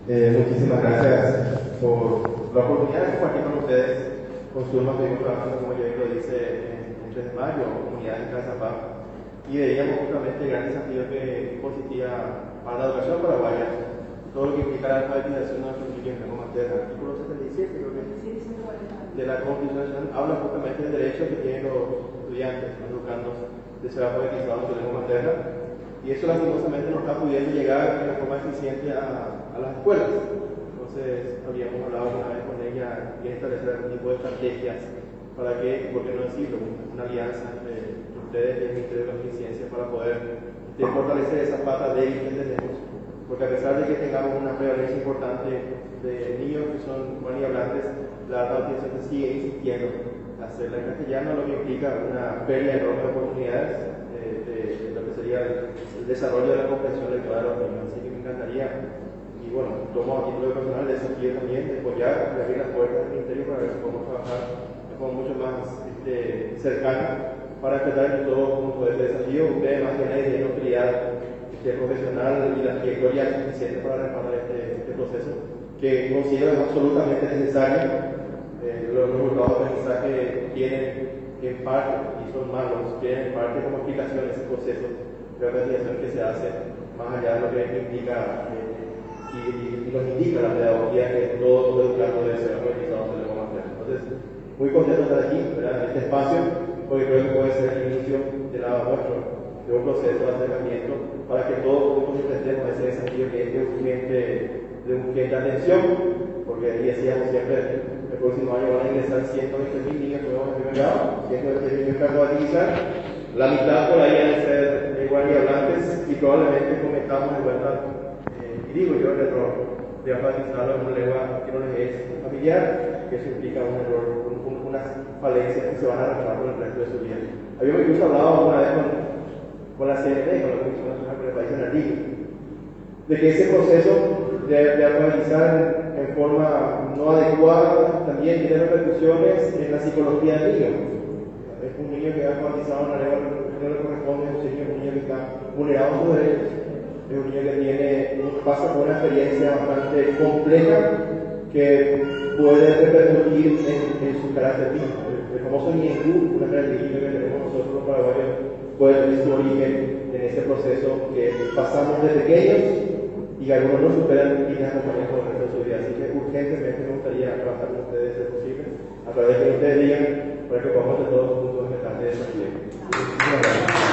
Muchísimas gracias por la oportunidad de compartir con ustedes. Con Zulma estuvimos trabajando, como ya lo dice, en 3 de mayo, comunidad en Casa Paz, y veíamos justamente el gran desafío que consistía para la educación paraguaya, todo lo que implica la alfabetización de nuestros niños en lengua materna. Artículo 77, creo que de la Constitución habla justamente del derecho que tienen los estudiantes, los educandos, de ser alfabetizados en su lengua materna. Y eso lastimosamente no está pudiendo llegar de forma eficiente a las escuelas. Entonces, habíamos hablado una vez con ella y establecer algún tipo de estrategias para que, porque no decirlo, una alianza entre ustedes y el Ministerio de la Ciencia para poder fortalecer esa pata débil que tenemos. Porque a pesar de que tengamos una prevalencia importante de niños que son hablantes, la alfabetización se sigue insistiendo hacerla en castellano, lo que implica una pérdida enorme de oportunidades de lo que sería el desarrollo de la comprensión lectora de los niños. Así que me encantaría, y bueno, tomo a título de personal el desafío también de apoyar y abrir las puertas del Ministerio para ver si podemos trabajar de forma mucho más cercana para tratar de todo junto a este desafío. Ustedes más que nadie tienen autoridad profesional y la trayectoria suficiente para respaldar este proceso, que considero es absolutamente necesario. Los resultados de aprendizaje tienen en parte, y son malos, tienen en parte como explicación ese proceso de organización que se hace más allá de lo que implica y nos indica la pedagogía que todo educando debe ser organizado en lengua materna. Entonces, muy contento de estar aquí, ¿verdad?, en este espacio, porque creo que puede ser el inicio de un proceso de acercamiento para que todos enfrentemos ese desafío que es de urgente atención, porque ahí decíamos siempre, el próximo año van a ingresar 120.000 niños nuevos en primer grado, 120.000 niños que alfabetizar, la mitad por ahí han de ser hablantes y probablemente cometamos de vuelta, y digo yo, el error de alfabetizarlo en una lengua que no les es familiar, que eso implica un error, unas falencias que se van a arrastrar por el resto de su vida. Habíamos incluso hablado una vez con la CNT, con la Comisión Nacional para el País en Artículo, de que ese proceso de alfabetizar en forma no adecuada también tiene repercusiones en la psicología del niño. Es un niño que ha alfabetizado en una lengua que no le corresponde, es un niño que está vulnerado en sus derechos, es un niño que pasa por una experiencia bastante compleja que puede repercutir en su carácter mismo. El famoso ñengú, una característica que tenemos nosotros los paraguayos, puede tener su origen en ese proceso que pasamos de pequeños y que algunos no superan y les acompañan por el resto de su vida. Así que urgentemente me gustaría trabajar con ustedes, si es posible, a través de que ustedes digan, para que podamos de todos juntos enfrentar ese desafío. Muchísimas gracias.